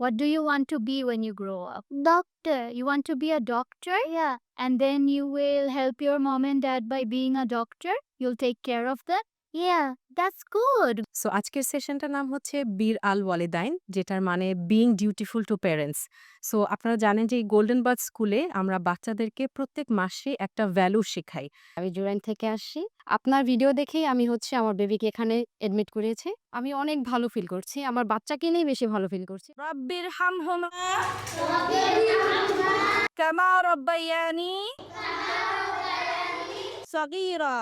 What do you want to be when you grow up? Doctor. You want to be a doctor? Yeah. And then you will help your mom and dad by being a doctor? You'll take care of them? Yeah, that's good. So আজকের সেশনটার নাম হচ্ছে বীর আল ওয়ালিদাইন, যেটার মানে being dutiful to parents. So আপনারা জানেন যে এই গোল্ডেন বার্ড স্কুলে আমরা বাচ্চাদেরকে প্রত্যেক মাসে একটা ভ্যালু শেখাই। আমি জুরাইন থেকে আসছি। আপনার ভিডিও দেখেই আমি হচ্ছে আমার বেবিকে এখানে এডমিট করিয়েছি। আমি অনেক ভালো ফিল করছি। আমার বাচ্চাকে নিয়েই বেশি ভালো ফিল করছি। রব্বির হামহুমা কামা রব্বায়ানি সগীরা।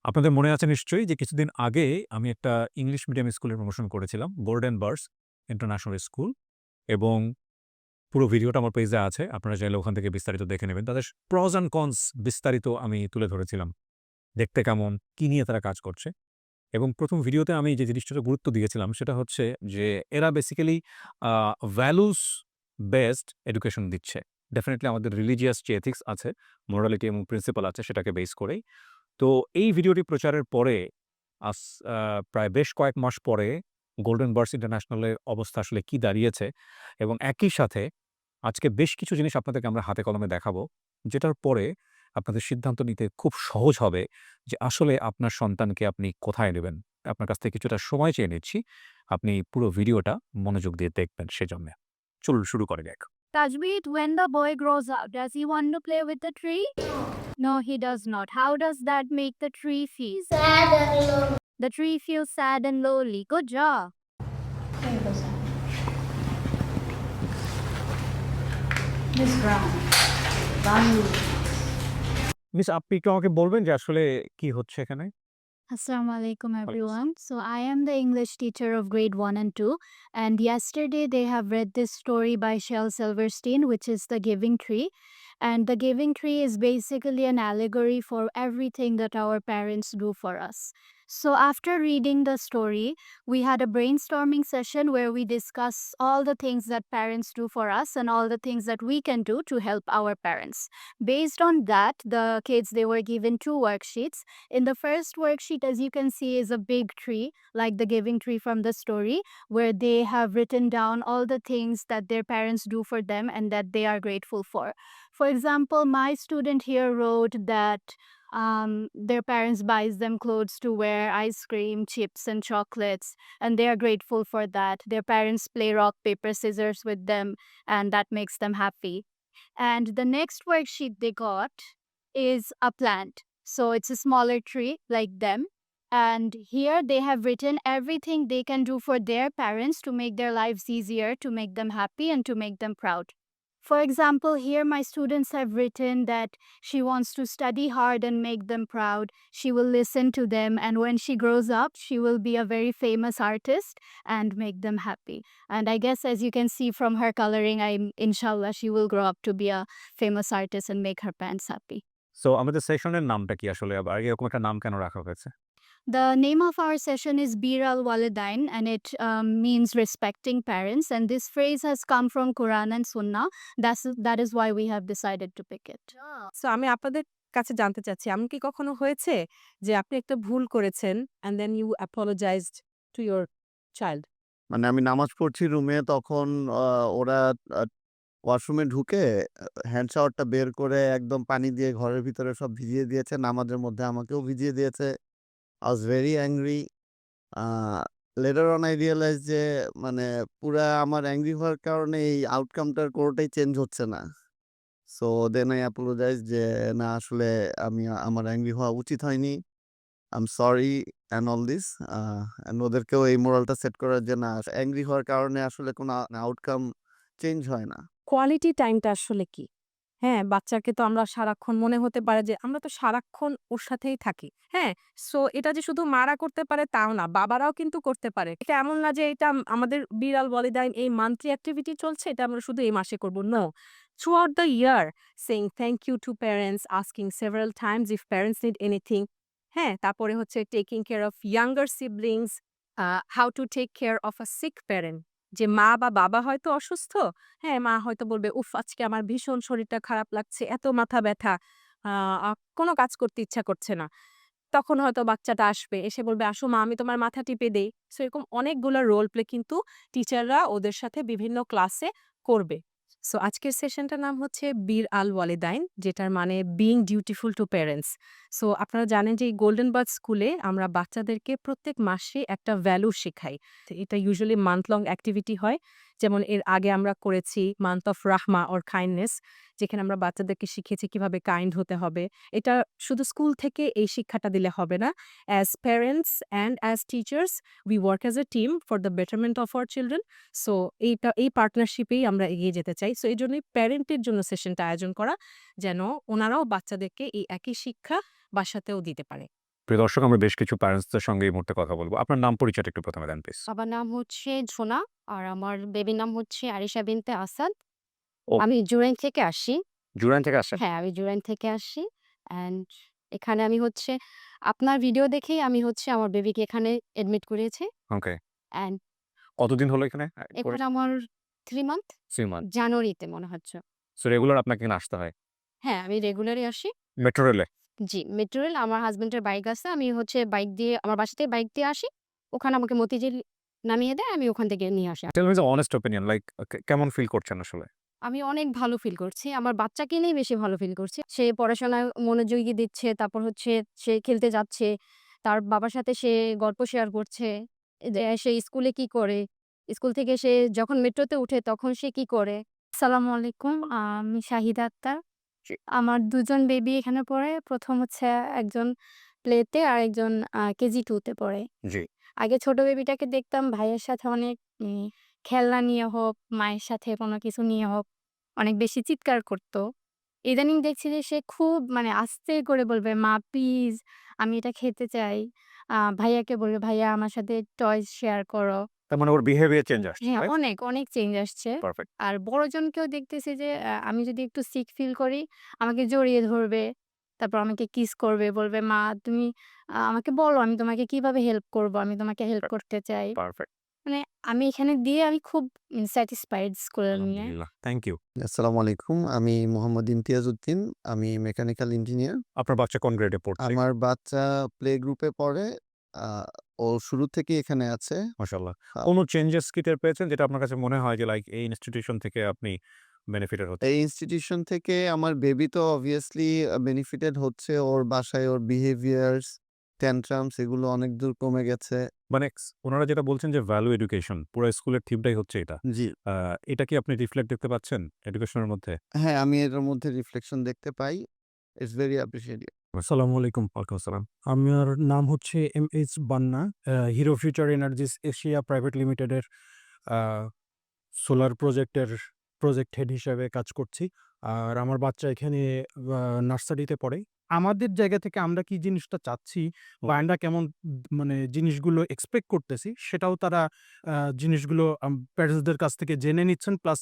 আপনাদের মনে আছে নিশ্চয়ই যে কিছুদিন আগে আমি একটা ইংলিশ মিডিয়াম স্কুলের প্রমোশন করেছিলাম, গোল্ডেন বার্ডস ইন্টারন্যাশনাল স্কুল, এবং পুরো ভিডিওটা আমার পেজে আছে। আপনারা চাইলে ওখান থেকে বিস্তারিত দেখে নেবেন। তাদের প্রস অ্যান্ড কনস বিস্তারিত আমি তুলে ধরেছিলাম। দেখতে কেমন, কি নিয়ে তারা কাজ করছে। এবং প্রথম ভিডিওতে আমি যে জিনিসটাতে গুরুত্ব দিয়েছিলাম সেটা হচ্ছে যে এরা বেসিক্যালি ভ্যালুস বেসড এডুকেশন দিচ্ছে। ডেফিনিটলি আমাদের রিলিজিয়াস যে এথিক্স আছে, মোরালিটি এবং প্রিন্সিপাল আছে, সেটাকে বেস করেই। তো এই ভিডিওটি প্রচারের পরে আজ প্রায় বেশ কয়েক মাস পরে গোল্ডেন বার্ডস ইন্টারন্যাশনালের অবস্থা আসলে কি দাঁড়িয়েছে, এবং একই সাথে আজকে বেশ কিছু জিনিস আপনাদেরকে আমরা হাতে কলমে দেখাবো, যেটার পরে আপনাদের সিদ্ধান্ত নিতে খুব সহজ হবে যে আসলে আপনার সন্তানকে আপনি কোথায় নেবেন। আপনার কাছ থেকে কিছুটা সময় চেয়ে নিচ্ছি। আপনি পুরো ভিডিওটা মনোযোগ দিয়ে দেখবেন সেজন্যে। চলুন শুরু করা যাক। Tajweed, when the boy grows up, does he want to play with the tree? No, he does not. How does that make the tree feel? Sad and lonely. The tree feels sad and lonely. Good job. Miss Brown. Banu. Miss, আপনি একটু আমাকে বলবেন যে আসলে কি হচ্ছে এখানে? Assalamu alaikum everyone. So I am the English teacher of grade 1 and 2, and yesterday they have read this story by Shel Silverstein, which is The Giving Tree. And The Giving Tree is basically an allegory for everything that our parents do for us. So after reading the story, we had a brainstorming session where we discuss all the things that parents do for us and all the things that we can do to help our parents. Based on that, the kids, they were given 2 worksheets. In the first worksheet, as you can see, is a big tree, like the giving tree from the story, where they have written down all the things that their parents do for them and that they are grateful for. For example, my student here wrote that their parents buys them clothes to wear, ice cream, chips, and chocolates, and they are grateful for that. Their parents play rock, paper, scissors with them, and that makes them happy. And the next worksheet they got is a plant. So it's a smaller tree like them. And here they have written everything they can do for their parents to make their lives easier, to make them happy, and to make them proud. For example, here my students have written that she wants to study hard and make them proud. She will listen to them, and when she grows up, she will be a very famous artist and make them happy. And I guess, as you can see from her coloring, inshallah, she will grow up to be a famous artist and make her parents happy. So আমাদের সেশনের নামটা কি আসলে, আবার এরকম একটা নাম কেন রাখা হয়েছে? The name of our session is Bir al Walidain, and it means respecting parents. And this phrase has come from Quran and Sunnah. That is why we have decided to pick it. So আমি আপনাদের কাছে জানতে চাচ্ছি, এমন কি কখনো হয়েছে যে আপনি একটা ভুল করেছেন and then you apologized to your child? মানে আমি নামাজ পড়ছি রুমে, তখন ওরা ওয়াশরুমে ঢুকে হ্যান্ড শাওয়ারটা বের করে একদম পানি দিয়ে ঘরের ভিতরে সব ভিজিয়ে দিয়েছে। নামাজের মধ্যে আমাকেও ভিজিয়ে দিয়েছে। I was very angry. Later on I realized যে মানে পুরা আমার অ্যাংরি হওয়ার কারণে এই আউটকামটার কোনোটাই চেঞ্জ হচ্ছে না। সো দেন I apologized যে না, আসলে আমার অ্যাংরি হওয়া উচিত হয়নি। I'm sorry and all this. and ওদেরকেও এই মোরালটা সেট করার যে না, অ্যাংরি হওয়ার কারণে আসলে কোনো আউটকাম চেঞ্জ হয় না। কোয়ালিটি টাইমটা আসলে কি? হ্যাঁ, বাচ্চাকে তো আমরা সারাক্ষণ মনে হতে পারে যে আমরা তো সারাক্ষণ ওর সাথেই থাকি। হ্যাঁ? সো এটা যে শুধু মারা করতে পারে তাও না, বাবারাও কিন্তু করতে পারে। এটা এমন না যে এটা আমাদের বিড়াল বলিদান এই মান্থলি অ্যাক্টিভিটি চলছে, এটা আমরা শুধু এই মাসে করব। No. Throughout the year, saying thank you to parents, asking several times if parents need anything. হ্যাঁ? তারপরে হচ্ছে taking care of younger siblings, how to take care of a sick parent. যে মা বা বাবা হয়তো অসুস্থ, হ্যাঁ, মা হয়তো বলবে, "উফ! আজকে আমার ভীষণ শরীরটা খারাপ লাগছে, এত মাথা ব্যথা, আ আ কোনো কাজ করতে ইচ্ছা করছে না।" তখন হয়তো বাচ্চাটা আসবে, এসে বলবে, "আসো মা, আমি তোমার মাথা টিপে দেই।" সো এরকম অনেকগুলা রোল প্লে কিন্তু টিচাররা ওদের সাথে বিভিন্ন ক্লাসে করবে। সো আজকের সেশনটার নাম হচ্ছে বীর আল ওয়ালিদাইন, যেটার মানে being dutiful to parents. So আপনারা জানেন যে এই গোল্ডেন বার্ড স্কুলে আমরা বাচ্চাদেরকে প্রত্যেক মাসে একটা ভ্যালু শেখাই। তো এটা ইউজুয়ালি মান্থ লং অ্যাক্টিভিটি হয়। যেমন এর আগে আমরা করেছি মান্থ অফ রাহমা অর কাইন্ডনেস, যেখানে আমরা বাচ্চাদেরকে শিখিয়েছি কিভাবে কাইন্ড হতে হবে। এটা শুধু স্কুল থেকে এই শিক্ষাটা দিলে হবে না। As parents and as teachers we work as a team for the betterment of our children. So এই পার্টনারশিপেই আমরা এগিয়ে যেতে চাই। সো এইজন্যই প্যারেন্টের জন্য সেশনটা আয়োজন করা, যেন ওনারাও বাচ্চাদেরকে এই একই শিক্ষা বাসাতেও দিতে পারে। প্রিয় দর্শক, আমরা বেশ কিছু প্যারেন্টসদের সঙ্গে এই মুহূর্তে কথা বলবো। আপনার নাম পরিচয়টা একটু প্রথমে দেন প্লিজ। বাবার নাম হচ্ছে ঝোনা আর আমার বেবির নাম হচ্ছে আরিশা বিনতে আসাদ। ও। আমি জুরাইন থেকে আসি। জুরাইন থেকে আসছেন? হ্যাঁ, আমি জুরাইন থেকে আসি। অ্যান্ড এখানে আমি হচ্ছে আপনার ভিডিও দেখেই আমি হচ্ছে আমার বেবিকে এখানে এডমিট করিয়েছি। ওকে। অ্যান্ড কতদিন হলো এখানে এখন আমার 3 মান্থ 3 মান্থ। জানুয়ারিতে মনে হচ্ছে। সো রেগুলার আপনাকে এখানে আসতে হয়? হ্যাঁ, আমি রেগুলারই আসি। মেট্রো রেলে? জি, মেট্রো রেল আমার হাসব্যান্ডের বাইক আছে। আমি হচ্ছে বাইক দিয়ে আমার বাসা থেকে বাইক দিয়ে আসি। ওখানে আমাকে মতিঝিল নামিয়ে দেয়। আমি ওখান থেকে নিয়ে আসি। Tell me the honest opinion, like কেমন ফিল করছেন আসলে? আমি অনেক ভালো ফিল করছি। আমার বাচ্চাকে নিয়েই বেশি ভালো ফিল করছি। সে পড়াশোনায় মনোযোগী দিচ্ছে। তারপর হচ্ছে সে খেলতে যাচ্ছে। তার বাবার সাথে সে গল্প শেয়ার করছে। সে স্কুলে কি করে? স্কুল থেকে সে যখন মেট্রোতে উঠে তখন সে কি করে? আসসালামু আলাইকুম। আমি শাহিদা আক্তার। জি। আমার ২ জন বেবি এখানে পড়ে। ১ম হচ্ছে একজন প্লেতে আর একজন কেজি 2 তে পড়ে। জি। আগে ছোট বেবিটাকে দেখতাম ভাইয়ের সাথে অনেক খেলনা নিয়ে হোক, মায়ের সাথে কোনো কিছু নিয়ে হোক, অনেক বেশি চিৎকার করত। ইদানিং দেখছি যে সে খুব মানে আস্তে করে বলবে, "মা প্লিজ আমি এটা খেতে চাই।" ভাইয়াকে বলবে, "ভাইয়া আমার সাথে টয়স শেয়ার করো।" তার মানে ওর বিহেভিয়ার চেঞ্জ আসছে, হ্যাঁ, রাইট? অনেক, অনেক চেঞ্জ আসছে। পারফেক্ট। আর বড়জনকেও দেখতেছি যে আমি যদি একটু সিক ফিল করি, আমাকে জড়িয়ে ধরবে। তারপর আমাকে কিস করবে। বলবে, "মা তুমি আমাকে বলো আমি তোমাকে কিভাবে হেল্প করব? আমি তোমাকে হেল্প করতে চাই।" পারফেক্ট। মানে আমি এখানে দিয়ে আমি খুব স্যাটিসফাইড স্কুল নিয়ে। আলহামদুলিল্লাহ। Thank you. আসসালামু আলাইকুম। আমি মোহাম্মদ ইমতিয়াজ উদ্দিন। আমি মেকানিক্যাল ইঞ্জিনিয়ার। আপনার বাচ্চা কোন গ্রেডে পড়ছে? আমার বাচ্চা প্লে গ্রুপে পড়ে। আ ও শুরু থেকেই এখানে আছে। মাশাআল্লাহ। আ কোন চেঞ্জেস কি টের পেয়েছেন যেটা আপনার কাছে মনে হয় যে লাইক এই ইনস্টিটিউশন থেকে আপনি বেনিফিটেড হচ্ছেন? এই ইনস্টিটিউশন থেকে আমার বেবি তো অবভিয়াসলি বেনিফিটেড হচ্ছে। ওর বাসায় ওর বিহেভিয়ারস, ট্যান্ট্রামস এগুলো অনেক দূর কমে গেছে। মানে ওনারা যেটা বলছেন যে ভ্যালু এডুকেশন, পুরো স্কুলের থিমটাই হচ্ছে এটা। জি। আ এটা কি আপনি রিফ্লেক্ট দেখতে পাচ্ছেন এডুকেশনের মধ্যে? হ্যাঁ, আমি এটার মধ্যে রিফ্লেকশন দেখতে পাই। It's very appreciated. আসসালামু আলাইকুম। ওয়ালাইকুম আসসালাম। আমার নাম হচ্ছে এম.এইচ. বান্না। Hero future energies Asia private লিমিটেডের আ সোলার প্রজেক্ট হেড হিসেবে কাজ করছি। আর আমার বাচ্চা এখানে নার্সারিতে পড়ে। আমাদের জায়গা থেকে আমরা কি জিনিসটা চাচ্ছি বা আমরা কেমন মানে জিনিসগুলো এক্সপেক্ট করতেছি সেটাও তারা জিনিসগুলো প্যারেন্টসদের কাছ থেকে জেনে নিচ্ছেন প্লাস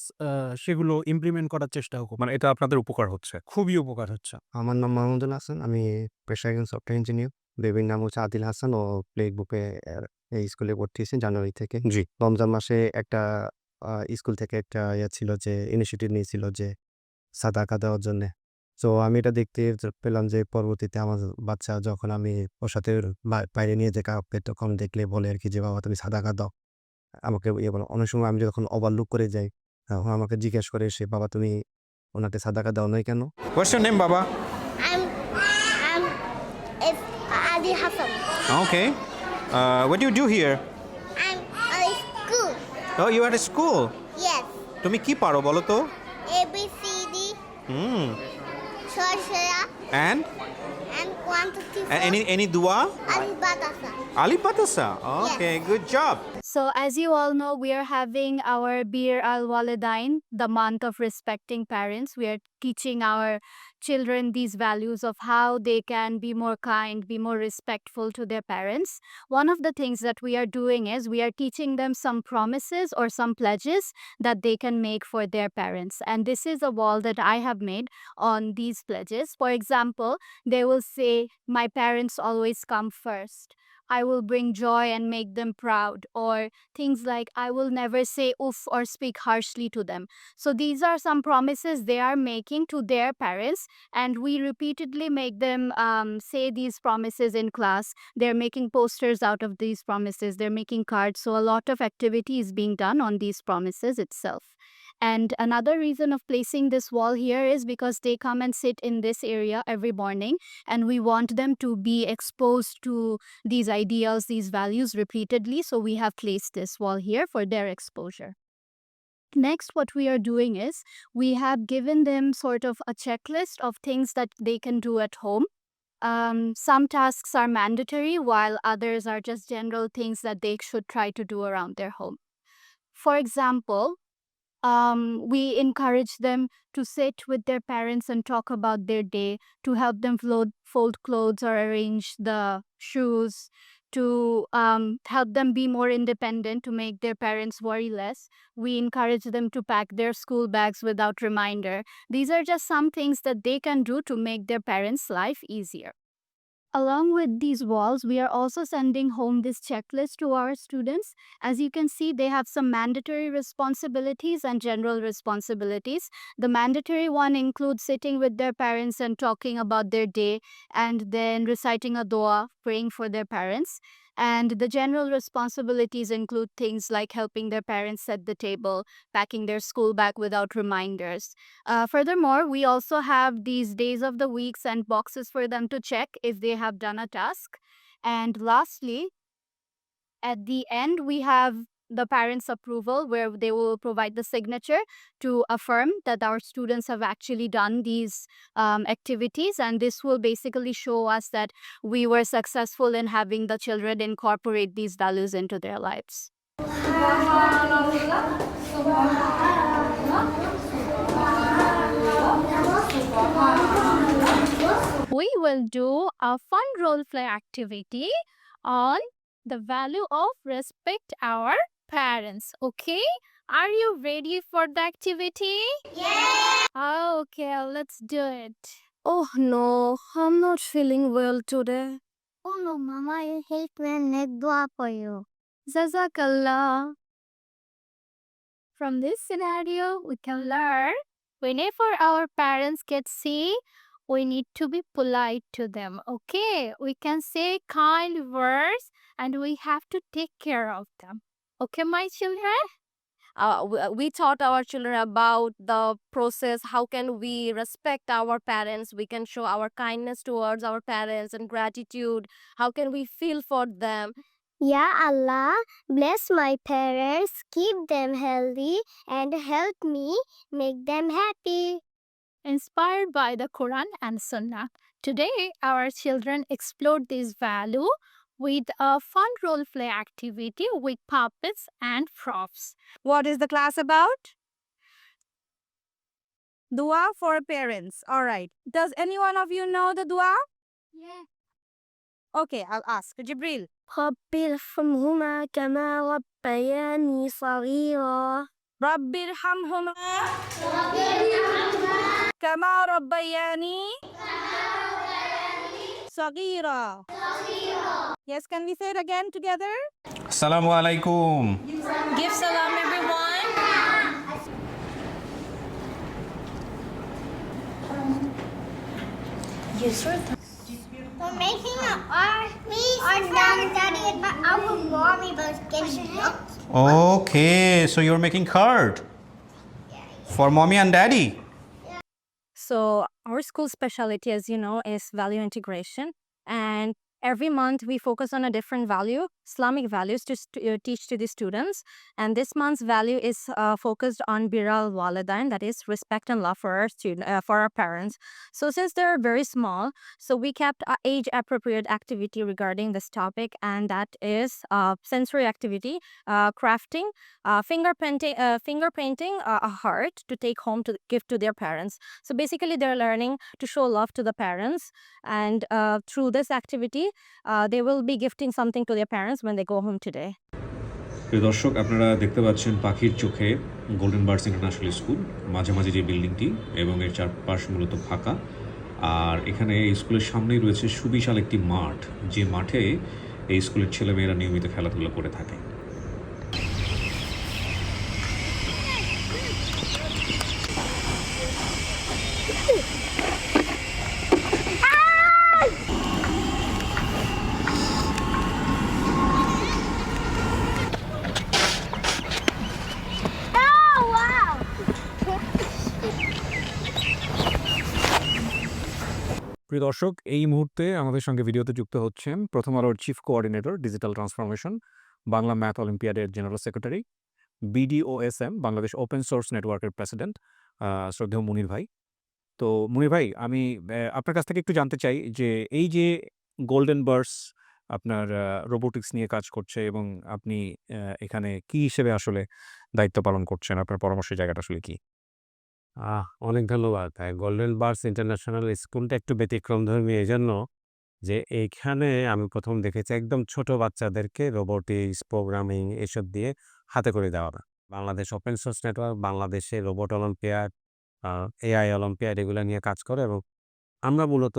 সেগুলো ইমপ্লিমেন্ট করার চেষ্টাও মানে এটা আপনাদের উপকার হচ্ছে। খুবই উপকার হচ্ছে। আমার নাম মাহমুদুল হাসান। আমি পেশায় একজন সফটওয়্যার ইঞ্জিনিয়ার। বেবির নাম হচ্ছে আদিল হাসান। ও প্লে গ্রুপে এই স্কুলে ভর্তি হয়েছে জানুয়ারি থেকে। জি। রমজান মাসে একটা স্কুল থেকে একটা ছিল যে ইনিশিয়েটিভ নিয়েছিল যে সাদাকা দেওয়ার জন্যে। সো আমি এটা দেখতে পেলাম যে পরবর্তীতে আমার বাচ্চা যখন আমি ওর সাথে বাইরে নিয়ে যাই কাউকে তখন দেখলে বলে আরকি যে, "বাবা তুমি সাদাকা দাও।" আমাকে বলে। অনেক সময় আমি যখন ওভারলুক করে যাই, তখন আমাকে জিজ্ঞেস করে এসে, "বাবা তুমি ওনাকে সাদাকা দাও নাই কেন?" What's your name, Baba? I'm it's Adi Hassan. Okay. What do you do here? I'm at school. Oh, you are at school. Yes. তুমি কি পারো বলো তো? A B C D. Shorshaya And and 1 2 3 4. any dua? Ali Batasa. Ali Patasa. Okay, good job. So as you all know, we are having our Bir Al Walidain, the month of respecting parents. We are teaching our children these values of how they can be more kind, be more respectful to their parents. One of the things that we are doing is we are teaching them some promises or some pledges that they can make for their parents. And this is a wall that I have made on these pledges. For example, they will say, "My parents always come first," I will bring joy and make them proud, or things like I will never say oof or speak harshly to them. So these are some promises they are making to their parents, and we repeatedly make them say these promises in class. They're making posters out of these promises, they're making cards. So a lot of activity is being done on these promises itself. And another reason of placing this wall here is because they come and sit in this area every morning, and we want them to be exposed to these ideals, these values repeatedly. So we have placed this wall here for their exposure. Next, what we are doing is we have given them sort of a checklist of things that they can do at home. Some tasks are mandatory, while others are just general things that they should try to do around their home. For example, we encourage them to sit with their parents and talk about their day, to help them fold clothes or arrange the shoes, to help them be more independent, to make their parents worry less. We encourage them to pack their school bags without reminder. These are just some things that they can do to make their parents' life easier. Along with these walls, we are also sending home this checklist to our students. As you can see, they have some mandatory responsibilities and general responsibilities. The mandatory one includes sitting with their parents and talking about their day, and then reciting a dua, praying for their parents. And the general responsibilities include things like helping their parents set the table, packing their school bag without reminders. Furthermore, we also have these days of the weeks and boxes for them to check if they have done a task. And lastly, at the end, we have the parents' approval, where they will provide the signature to affirm that our students have actually done these activities. And this will basically show us that we were successful in having the children incorporate these values into their lives. We will do a fun role play activity on the value of respect our parents. Okay, are you ready for the activity? Yeah. Okay, let's do it. Oh no, I'm not feeling well today. Oh no, Mama, I hate when make dua for you. Jazakallah. From this scenario, we can learn whenever our parents get sick, we need to be polite to them. Okay, we can say kind words and we have to take care of them. Okay, my children? We taught our children about the process. How can we respect our parents? We can show our kindness towards our parents and gratitude. How can we feel for them? Ya Allah, bless my parents, keep them healthy, and help me make them happy. Inspired by the Quran and Sunnah, today our children explored this value with a fun role play activity with puppets and props. What is the class about? Dua for parents. All right. Does any one of you know the dua? Yeah. Okay, I'll ask. Jibril. رب ارحمهما كما ربياني صغيرا. رب ارحمهما كما ربياني صغيرا. Yes, can we say it again together? Assalamu alaikum. Give salam, everyone. We're making an art. Our daddy, but our mommy was getting looked. Okay, so you're making card for mommy and daddy. So our school specialty, as you know, is value integration. And every month we focus on a different value, Islamic values, to teach to the students. And this month's value is focused on Biral Walidain, that is respect and love for our parents. So since they're very small, so we kept an age-appropriate activity regarding this topic, and that is sensory activity, crafting, finger painting a heart to take home to give to their parents. So basically, they're learning to show love to the parents, and through this activity, they will be gifting something to their parents when they go home today. প্রিয় দর্শক, আপনারা দেখতে পাচ্ছেন পাখির চোখে golden birds international school, মাঝে মাঝে যে বিল্ডিংটি এবং এর চারপাশ মূলত ফাঁকা। আর এখানে এই স্কুলের সামনেই রয়েছে সুবিশাল একটি মাঠ, যে মাঠে এই স্কুলের ছেলেমেয়েরা নিয়মিত খেলাধুলা করে থাকে। Oh, wow. প্রিয় দর্শক, এই মুহূর্তে আমাদের সঙ্গে ভিডিওতে যুক্ত হচ্ছেন প্রথম আলোর chief coordinator digital transformation, Bangla math অলিম্পিয়াডের general secretary, BDOSM Bangladesh open source নেটওয়ার্কের প্রেসিডেন্ট, শ্রদ্ধেয় মুনির ভাই। তো মুনির ভাই, আমি আপনার কাছ থেকে একটু জানতে চাই যে এই যে গোল্ডেন বার্স আপনার রোবোটিক্স নিয়ে কাজ করছে এবং আপনি এখানে কি হিসেবে আসলে দায়িত্ব পালন করছেন? আপনার পরামর্শের জায়গাটা আসলে কি? অনেক ধন্যবাদ। গোল্ডেন বার্স ইন্টারন্যাশনাল স্কুলটা একটু ব্যতিক্রমধর্মী এজন্য যে এইখানে আমি প্রথম দেখেছি একদম ছোট বাচ্চাদেরকে রোবোটিক্স, প্রোগ্রামিং এসব দিয়ে হাতে করে দেওয়া। বাংলাদেশ ওপেন সোর্স নেটওয়ার্ক বাংলাদেশে রোবট অলিম্পিয়াড, AI অলিম্পিয়াড এগুলা নিয়ে কাজ করে এবং আমরা মূলত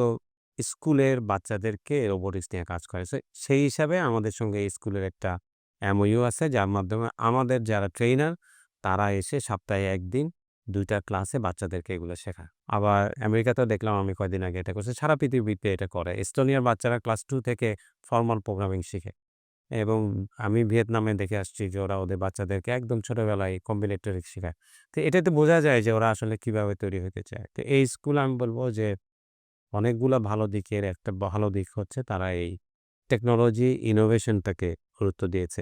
স্কুলের বাচ্চাদেরকে রোবোটিক্স নিয়ে কাজ করে। সেই হিসাবে আমাদের সঙ্গে এই স্কুলের একটা MOU আছে, যার মাধ্যমে আমাদের যারা ট্রেইনার তারা এসে সপ্তাহে ১ দিন ২ টা ক্লাসে বাচ্চাদেরকে এগুলো শেখায়। আবার আমেরিকাতেও দেখলাম আমি কয়দিন আগে এটা করছে। সারা পৃথিবীতে এটা করে। এস্তোনিয়ার বাচ্চারা ক্লাস 2 থেকে ফরমাল প্রোগ্রামিং শিখে এবং আমি ভিয়েতনামে দেখে আসছি যে ওরা ওদের বাচ্চাদেরকে একদম ছোটবেলায় কম্বিনেটরিক্স শেখায়। তো এটাতে বোঝা যায় যে ওরা আসলে কিভাবে তৈরি হতে চায়। তো এই স্কুল আমি বলব যে অনেকগুলা ভালো দিকের একটা ভালো দিক হচ্ছে তারা এই টেকনোলজি ইনোভেশনটাকে গুরুত্ব দিয়েছে।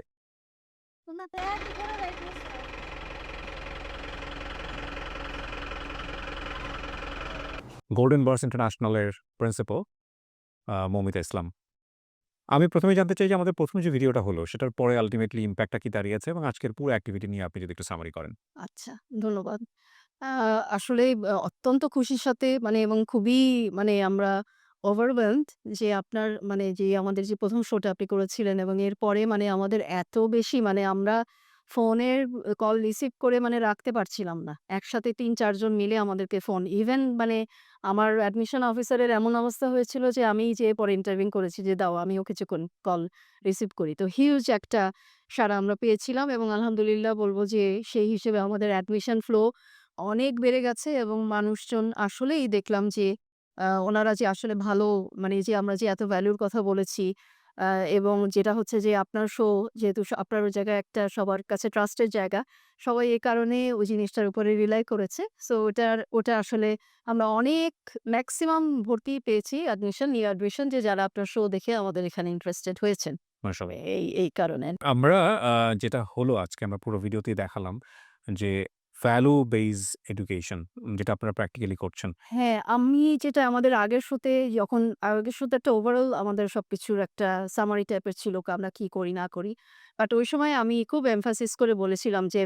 গোল্ডেন বার্স ইন্টারন্যাশনালের প্রিন্সিপাল মৌমিতা ইসলাম। আমি প্রথমেই জানতে চাই যে আমাদের প্রথম যে ভিডিওটা হলো সেটার পরে আল্টিমেটলি ইমপ্যাক্টটা কি দাঁড়িয়েছে এবং আজকের পুরো অ্যাক্টিভিটি নিয়ে আপনি যদি একটু সামারি করেন। আচ্ছা, ধন্যবাদ। আ আসলে অত্যন্ত খুশির সাথে এবং খুবই আমরা overwhelmed যে আপনার যে আমাদের যে ১ম শোটা আপনি করেছিলেন এবং এরপরে আমাদের এত বেশি আমরা ফোনের কল রিসিভ করে রাখতে পারছিলাম না। একসাথে ৩-৪ জন মিলে আমাদেরকে ফোন ইভেন আমার অ্যাডমিশন অফিসারের এমন অবস্থা হয়েছিল যে আমি যেয়ে পরে ইন্টারভিউ করেছি যে দাও আমিও কিছুক্ষণ কল রিসিভ করি। তো হিউজ একটা সাড়া আমরা পেয়েছিলাম এবং আলহামদুলিল্লাহ বলব যে সেই হিসেবে আমাদের অ্যাডমিশন ফ্লো অনেক বেড়ে গেছে এবং মানুষজন আসলেই দেখলাম যে ওনারা যে আসলে ভালো যে আমরা যে এত ভ্যালুর কথা বলেছি আ এবং যেটা হচ্ছে যে আপনার শো যেহেতু আপনার ওই জায়গায় একটা সবার কাছে ট্রাস্টের জায়গা, সবাই এই কারণে ওই জিনিসটার উপরে রিলাই করেছে। সো ওটা আসলে আমরা অনেক ম্যাক্সিমাম ভর্তি পেয়েছি নিউ অ্যাডমিশন যে যারা আপনার শো দেখে আমাদের এখানে ইন্টারেস্টেড হয়েছেন। মাশাআল্লাহ। এই কারণে। আমরা যেটা হলো আজকে আমরা পুরো ভিডিওতেই দেখালাম যে ভ্যালু বেস এডুকেশন যেটা আপনারা প্র্যাকটিক্যালি করছেন। হ্যাঁ, আমি যেটা আমাদের আগের শোতে একটা ওভারঅল আমাদের সবকিছুর একটা সামারি টাইপের ছিল আমরা কি করি না করি। বাট ওই সময় আমি খুব এমফাসিস করে বলেছিলাম যে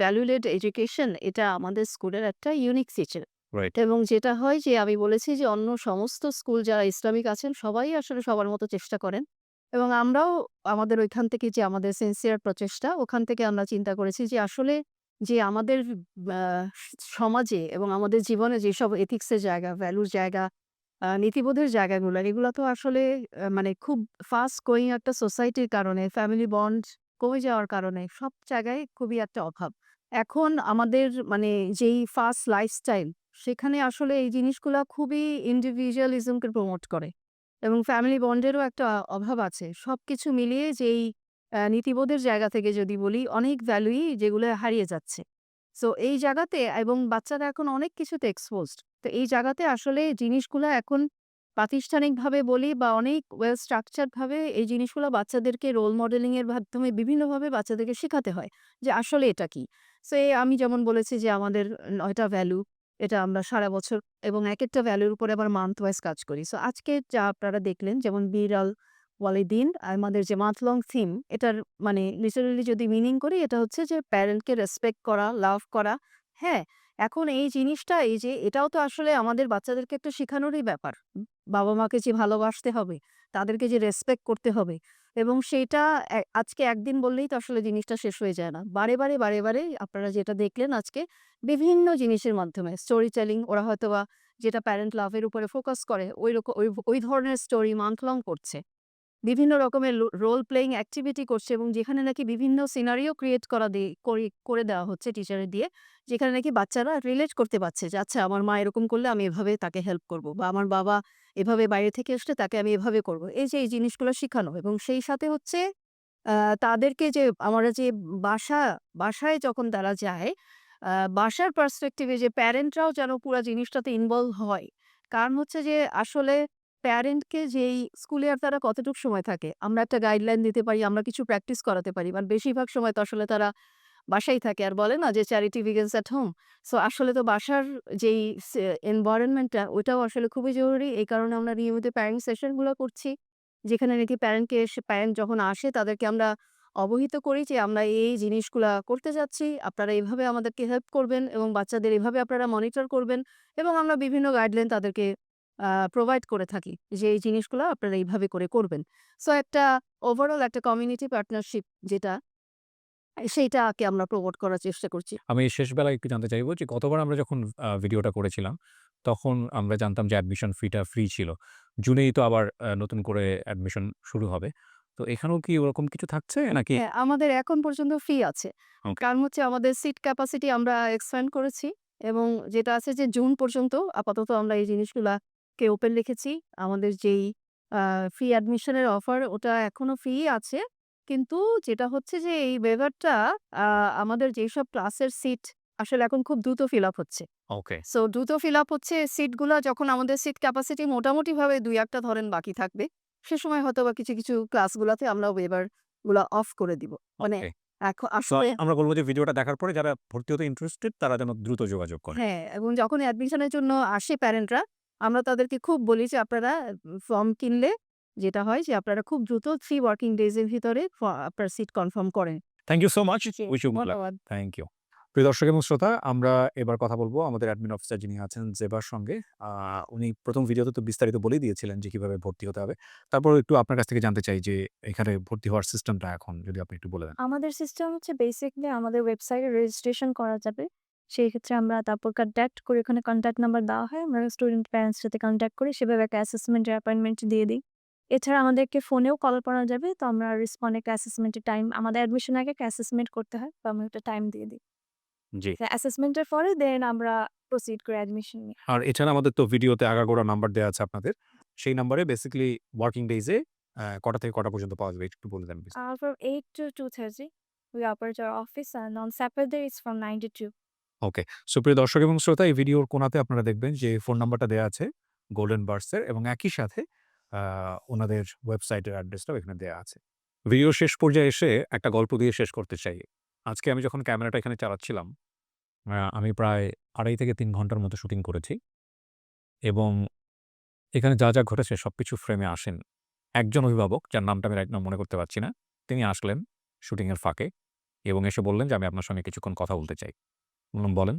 ভ্যালু লেড এডুকেশন এটা আমাদের স্কুলের একটা ইউনিক ফিচার। রাইট। এবং যেটা হয় যে আমি বলেছি যে অন্য সমস্ত স্কুল যারা ইসলামিক আছেন সবাই আসলে সবার মতো চেষ্টা করেন। এবং আমরাও আমাদের ওইখান থেকে যে আমাদের সিনসিয়ার প্রচেষ্টা ওখান থেকে আমরা চিন্তা করেছি যে আসলে যে আমাদের আ সমাজে এবং আমাদের জীবনে যেসব এথিক্স এর জায়গা, ভ্যালুর জায়গা, নীতিবোধের জায়গাগুলো এগুলা তো আসলে খুব ফাস্ট গোয়িং একটা সোসাইটির কারণে ফ্যামিলি বন্ড কমে যাওয়ার কারণে সব জায়গায় খুবই একটা অভাব। এখন আমাদের যেই ফাস্ট লাইফস্টাইল সেখানে আসলে এই জিনিসগুলা খুবই ইন্ডিভিজুয়ালিজমকে প্রমোট করে এবং ফ্যামিলি বন্ডেরও একটা অভাব আছে। সবকিছু মিলিয়ে যেই নীতিবোধের জায়গা থেকে যদি বলি অনেক ভ্যালুই যেগুলো হারিয়ে যাচ্ছে। সো এই জায়গাতে এবং বাচ্চারা এখন অনেক কিছুতে এক্সপোজড। তো এই জায়গাতে আসলে জিনিসগুলা এখন প্রাতিষ্ঠানিকভাবে বলি বা অনেক ওয়েল স্ট্রাকচারড ভাবে এই জিনিসগুলা বাচ্চাদেরকে রোল মডেলিং এর মাধ্যমে বিভিন্নভাবে বাচ্চাদেরকে শেখাতে হয় যে আসলে এটা কি। সো আমি যেমন বলেছি যে আমাদের ৯ টা ভ্যালু এটা আমরা সারা বছর এবং একেকটা ভ্যালুর উপরে আবার মান্থ ওয়াইজ কাজ করি। সো আজকে যা আপনারা দেখলেন যেমন বিড়াল ওয়ালিদিন আমাদের যে মান্থ লং থিম এটার লিটারেলি যদি মিনিং করি এটা হচ্ছে যে প্যারেন্টকে রেসপেক্ট করা, লাভ করা। হ্যাঁ, এখন এই জিনিসটা এই যে এটাও তো আসলে আমাদের বাচ্চাদেরকে একটা শেখানোরই ব্যাপার। বাবা-মাকে যে ভালোবাসতে হবে, তাদেরকে যে রেসপেক্ট করতে হবে এবং সেইটা আজকে একদিন বললেই তো আসলে জিনিসটা শেষ হয়ে যায় না। বারে বারে আপনারা যেটা দেখলেন আজকে বিভিন্ন জিনিসের মাধ্যমে স্টোরি টেলিং ওরা হয়তোবা যেটা প্যারেন্ট লাভ এর উপরে ফোকাস করে ওই ধরনের স্টোরি মান্থ লং করছে। বিভিন্ন রকমের রোল প্লেয়িং অ্যাক্টিভিটি করছে এবং যেখানে নাকি বিভিন্ন সিনারিও ক্রিয়েট করে দেওয়া হচ্ছে টিচারের দিয়ে, যেখানে নাকি বাচ্চারা রিলেট করতে পারছে যে আচ্ছা আমার মা এরকম করলে আমি এভাবে তাকে হেল্প করব, বা আমার বাবা এভাবে বাইরে থেকে আসলে তাকে আমি এভাবে করব। এই যে এই জিনিসগুলো শেখানো এবং সেই সাথে হচ্ছে তাদেরকে যে আমরা যে বাসায় যখন তারা যায়, বাসার পার্সপেক্টিভে যে প্যারেন্টরাও যেন পুরা জিনিসটাতে ইনভলভ হয়। কারণ হচ্ছে যে আসলে প্যারেন্টকে যেই স্কুলে আর তারা কতটুকু সময় থাকে, আমরা একটা গাইডলাইন দিতে পারি, আমরা কিছু প্র্যাকটিস করাতে পারি। বাট বেশিরভাগ সময় তো আসলে তারা বাসায় থাকে। আর বলে না যে charity begins at home. So আসলে তো বাসার যেই এনভায়রনমেন্টটা ওইটাও আসলে খুবই জরুরি। এই কারণে আমরা নিয়মিত প্যারেন্ট সেশনগুলো করছি। যেখানে নাকি প্যারেন্ট যখন আসে তাদেরকে আমরা অবহিত করি যে আমরা এই জিনিসগুলা করতে যাচ্ছি। আপনারা এভাবে আমাদেরকে হেল্প করবেন এবং বাচ্চাদের এভাবে আপনারা মনিটর করবেন, এবং আমরা বিভিন্ন গাইডলাইন তাদেরকে প্রোভাইড করে থাকি যে এই জিনিসগুলো আপনারা এইভাবে করে করবেন। সো একটা ওভারঅল একটা কমিউনিটি পার্টনারশিপ যেটা সেইটাকে আমরা প্রমোট করার চেষ্টা করছি। আমি শেষ বেলায় একটু জানতে চাইবো যে গতবার আমরা যখন ভিডিওটা করেছিলাম, তখন আমরা জানতাম যে অ্যাডমিশন ফিটা ফ্রি ছিল। জুনেই তো আবার নতুন করে অ্যাডমিশন শুরু হবে। তো এখানেও কি ওরকম কিছু থাকছে নাকি? হ্যাঁ, আমাদের এখন পর্যন্ত ফ্রি আছে। ওকে, কারণ হচ্ছে আমাদের সিট ক্যাপাসিটি আমরা এক্সপ্যান্ড করেছি এবং যেটা আছে যে জুন পর্যন্ত আপাতত আমরা এই জিনিসগুলাকে ওপেন রেখেছি। আমাদের যেই ফ্রি অ্যাডমিশনের অফার ওটা এখনো ফ্রি আছে। কিন্তু যেটা হচ্ছে যে এই ওয়েভারটা আ আমাদের যেসব ক্লাসের সিট আসলে এখন খুব দ্রুত ফিল আপ হচ্ছে। ওকে। সো দ্রুত ফিল আপ হচ্ছে সিটগুলা, যখন আমাদের সিট ক্যাপাসিটি মোটামুটিভাবে ২-১ টা ধরেন বাকি থাকবে। সে সময় হয়তোবা কিছু ক্লাসগুলাতে আমরা ওয়েভার গুলা অফ করে দিব। মানে ওকে। তো আসলে আমরা বলব যে ভিডিওটা দেখার পরে যারা ভর্তি হতে ইন্টারেস্টেড তারা যেন দ্রুত যোগাযোগ করে। হ্যাঁ, এবং যখন অ্যাডমিশনের জন্য আসে প্যারেন্টরা, আমরা তাদেরকে খুব বলি যে আপনারা ফর্ম কিনলে যেটা হয় যে আপনারা খুব দ্রুত 3 ওয়ার্কিং ডেজ এর ভিতরে আপনার সিট কনফার্ম করেন। Thank you so much. জি, উইশ ইউ গুড লাক। ধন্যবাদ। Thank you. প্রিয় দর্শক এবং শ্রোতা, আমরা এবার কথা বলব আমাদের অ্যাডমিন অফিসার যিনি আছেন জেবার সঙ্গে। আ উনি ১ম ভিডিওতে তো বিস্তারিত বলেই দিয়েছিলেন যে কিভাবে ভর্তি হতে হবে। তারপরেও একটু আপনার কাছ থেকে জানতে চাই যে এখানে ভর্তি হওয়ার সিস্টেমটা এখন যদি আপনি একটু বলে দেন। আমাদের সিস্টেম হচ্ছে বেসিকলি আমাদের ওয়েবসাইটে রেজিস্ট্রেশন করা যাবে। সেই ক্ষেত্রে আমরা তারপর কনট্যাক্ট করে, ওখানে কনট্যাক্ট নাম্বার দেওয়া হয়। আমরা স্টুডেন্ট প্যারেন্টস সাথে কনট্যাক্ট করি, সেভাবে একটা অ্যাসেসমেন্টের অ্যাপয়েন্টমেন্ট দিয়ে দিই। এছাড়া আমাদেরকে ফোনেও কল করা যাবে। তো আমরা রেসপন্ড একটা অ্যাসেসমেন্টের টাইম, আমাদের অ্যাডমিশন আগে একটা অ্যাসেসমেন্ট করতে হয়। তো আমরা একটা টাইম দিয়ে দিই। জি। অ্যাসেসমেন্টের পরে দেন আমরা প্রসিড করি অ্যাডমিশন নিয়ে। আর এছাড়া আমাদের তো ভিডিওতে আগাগোড়া নাম্বার দেয়া আছে আপনাদের। সেই নাম্বারে বেসিক্যালি ওয়ার্কিং ডেইজ এ কটা থেকে কটা পর্যন্ত পাওয়া যাবে একটু বলে দেন please. From 8 to 2:30 we operate our office, and on Saturday it's from 9 to 2. Okay. So প্রিয় দর্শক এবং শ্রোতা, এই ভিডিওর কোণাতে আপনারা দেখবেন যে ফোন নাম্বারটা দেয়া আছে গোল্ডেন বার্ডস এর, এবং একই সাথে আ ওনাদের ওয়েবসাইটের অ্যাড্রেসটাও এখানে দেয়া আছে। ভিডিওর শেষ পর্যায়ে এসে একটা গল্প দিয়ে শেষ করতে চাই। আজকে আমি যখন ক্যামেরাটা এখানে চালাচ্ছিলাম, আমি প্রায় ২.৫ থেকে ৩ ঘন্টার মতো শুটিং করেছি, এবং এখানে যা ঘটেছে সবকিছু ফ্রেমে আসেন। একজন অভিভাবক যার নামটা আমি রাইট নাও মনে করতে পারছি না, তিনি আসলেন শুটিং এর ফাঁকে এবং এসে বললেন যে, "আমি আপনার সঙ্গে কিছুক্ষণ কথা বলতে চাই।" বললাম, "বলেন।"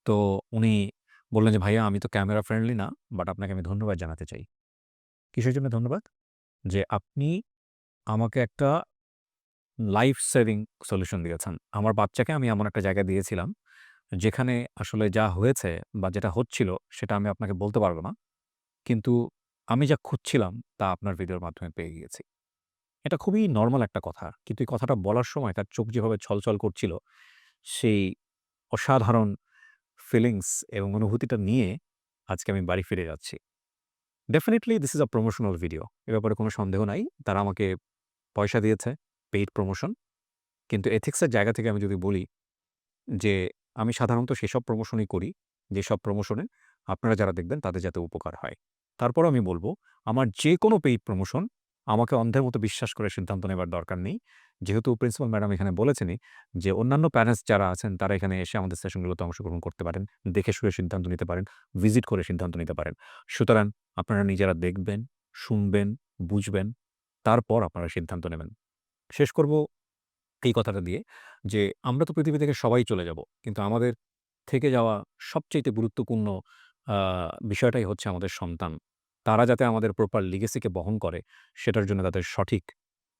তো উনি বললেন যে, "ভাইয়া আমি তো ক্যামেরা ফ্রেন্ডলি না, বাট আপনাকে আমি ধন্যবাদ জানাতে চাই।" কিসের জন্য ধন্যবাদ? যে আপনি আমাকে একটা লাইফ সেভিং সলিউশন দিয়েছেন। আমার বাচ্চাকে আমি এমন একটা জায়গায় দিয়েছিলাম, যেখানে আসলে যা হয়েছে বা যেটা হচ্ছিল সেটা আমি আপনাকে বলতে পারব না। কিন্তু আমি যা খুঁজছিলাম তা আপনার ভিডিওর মাধ্যমে পেয়ে গিয়েছি। এটা খুবই নরমাল একটা কথা। কিন্তু এই কথাটা বলার সময় তার চোখ যেভাবে ছলছল করছিল, সেই অসাধারণ ফিলিংস এবং অনুভূতিটা নিয়ে আজকে আমি বাড়ি ফিরে যাচ্ছি। Definitely this is a promotional video. এ ব্যাপারে কোনো সন্দেহ নাই। তারা আমাকে পয়সা দিয়েছে, পেইড প্রমোশন। কিন্তু এথিক্সের জায়গা থেকে আমি যদি বলি যে আমি সাধারণত সেসব প্রমোশনই করি, যেসব প্রমোশনে আপনারা যারা দেখবেন তাদের যাতে উপকার হয়। তারপরও আমি বলব, আমার যেকোনো পেইড প্রমোশন আমাকে অন্ধের মতো বিশ্বাস করে সিদ্ধান্ত নেবার দরকার নেই। যেহেতু প্রিন্সিপাল ম্যাডাম এখানে বলেছেনই যে অন্যান্য প্যারেন্টস যারা আছেন তারা এখানে এসে আমাদের সেশনগুলোতে অংশগ্রহণ করতে পারেন, দেখে শুনে সিদ্ধান্ত নিতে পারেন, ভিজিট করে সিদ্ধান্ত নিতে পারেন। সুতরাং আপনারা নিজেরা দেখবেন, শুনবেন, বুঝবেন, তারপর আপনারা সিদ্ধান্ত নেবেন। শেষ করব এই কথাটা দিয়ে যে আমরা তো পৃথিবী থেকে সবাই চলে যাব। কিন্তু আমাদের থেকে যাওয়া সবচাইতে গুরুত্বপূর্ণ আ বিষয়টাই হচ্ছে আমাদের সন্তান। তারা যাতে আমাদের প্রপার লিগেসিকে বহন করে, সেটার জন্য তাদের সঠিক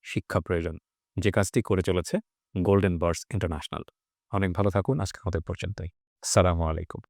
শিক্ষা প্রয়োজন। যে কাজটি করে চলেছে গোল্ডেন বার্ডস ইন্টারন্যাশনাল। অনেক ভালো থাকুন। আজকের মতো এ পর্যন্তই। আসসালামু আলাইকুম।